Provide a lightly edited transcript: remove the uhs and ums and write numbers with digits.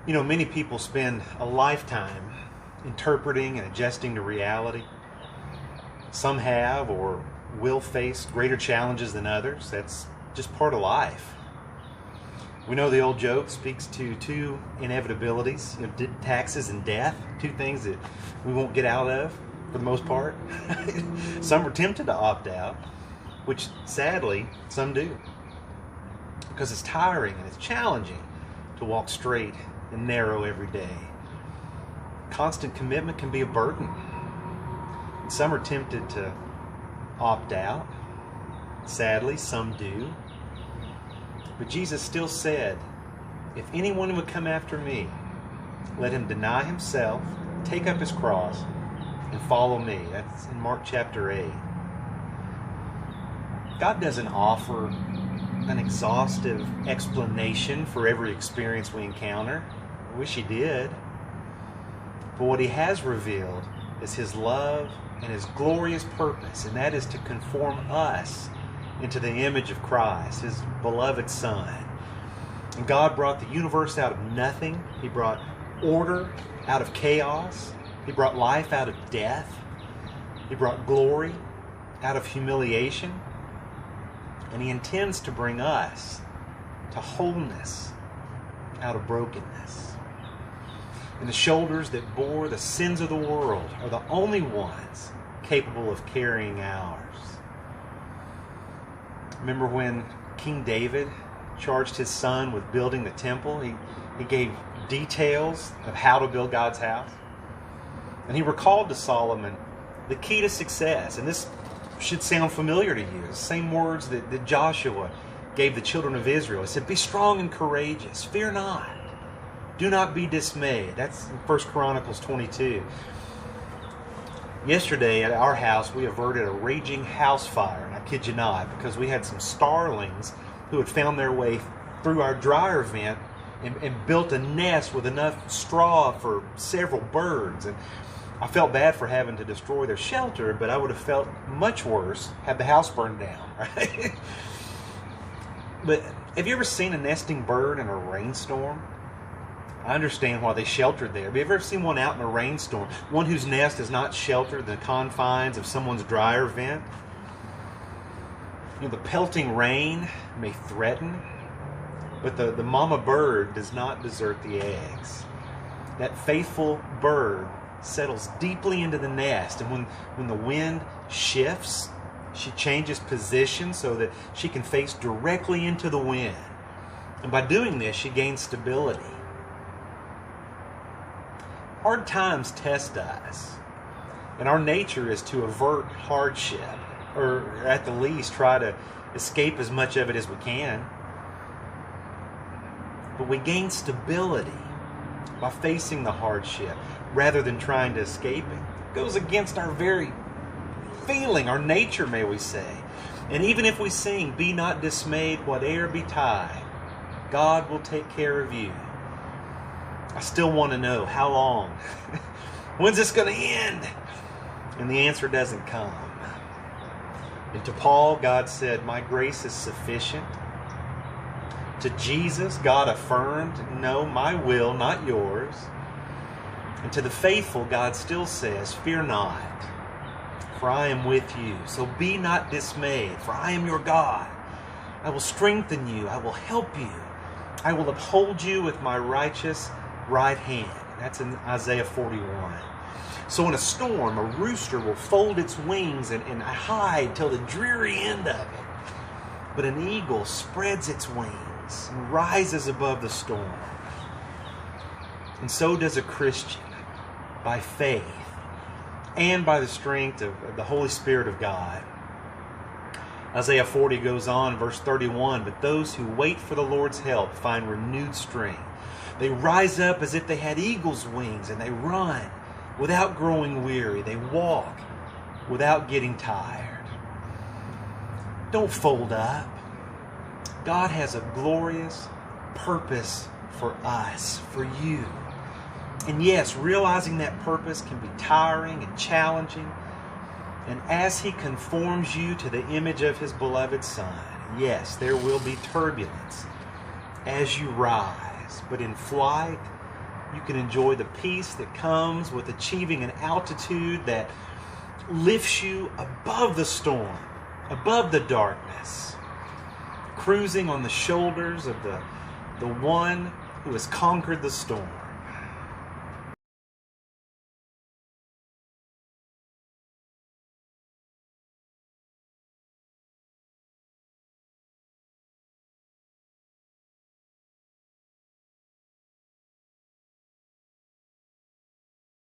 You know, many people spend a lifetime interpreting and adjusting to reality. Some have or will face greater challenges than others. That's just part of life. We know the old joke speaks to two inevitabilities, taxes and death, two things that we won't get out of for the most part. Some are tempted to opt out, which sadly some do, because it's tiring and it's challenging to walk straight and narrow every day. Constant commitment can be a burden. And some are tempted to opt out. Sadly, some do. But Jesus still said, if anyone would come after me, let him deny himself, take up his cross, and follow me. That's in Mark chapter 8. God doesn't offer an exhaustive explanation for every experience we encounter. I wish He did. But what He has revealed is His love and His glorious purpose, and that is to conform us into the image of Christ, His beloved Son. And God brought the universe out of nothing. He brought order out of chaos. He brought life out of death. He brought glory out of humiliation. And He intends to bring us to wholeness out of brokenness. And the shoulders that bore the sins of the world are the only ones capable of carrying ours. Remember when King David charged his son with building the temple? He gave details of how to build God's house. And he recalled to Solomon the key to success. And this should sound familiar to you. The same words that Joshua gave the children of Israel. He said, be strong and courageous. Fear not. Do not be dismayed. That's in 1 Chronicles 22. Yesterday at our house, we averted a raging house fire. And I kid you not, because we had some starlings who had found their way through our dryer vent and built a nest with enough straw for several birds. And I felt bad for having to destroy their shelter, but I would have felt much worse had the house burned down, right? But have you ever seen a nesting bird in a rainstorm? I understand why they sheltered there. Have you ever seen one out in a rainstorm? One whose nest is not sheltered in the confines of someone's dryer vent? You know, the pelting rain may threaten, but the mama bird does not desert the eggs. That faithful bird settles deeply into the nest, and when the wind shifts, she changes position so that she can face directly into the wind. And by doing this, she gains stability. Hard times test us, and our nature is to avert hardship, or at the least try to escape as much of it as we can. But we gain stability by facing the hardship rather than trying to escape it. It goes against our very feeling, our nature, may we say. And even if we sing, be not dismayed, whate'er betide, God will take care of you. I still want to know, how long? When's this going to end? And the answer doesn't come. And to Paul, God said, my grace is sufficient. To Jesus, God affirmed, no, my will, not yours. And to the faithful, God still says, fear not, for I am with you. So be not dismayed, for I am your God. I will strengthen you. I will help you. I will uphold you with my righteous right hand. That's in Isaiah 41. So in a storm, a rooster will fold its wings and hide till the dreary end of it. But an eagle spreads its wings and rises above the storm. And so does a Christian, by faith and by the strength of the Holy Spirit of God. Isaiah 40 goes on, verse 31, but those who wait for the Lord's help find renewed strength. They rise up as if they had eagle's wings, and they run without growing weary. They walk without getting tired. Don't fold up. God has a glorious purpose for us, for you. And yes, realizing that purpose can be tiring and challenging. And as He conforms you to the image of His beloved Son, yes, there will be turbulence as you rise. But in flight, You can enjoy the peace that comes with achieving an altitude that lifts you above the storm, above the darkness, cruising on the shoulders of the one who has conquered the storm.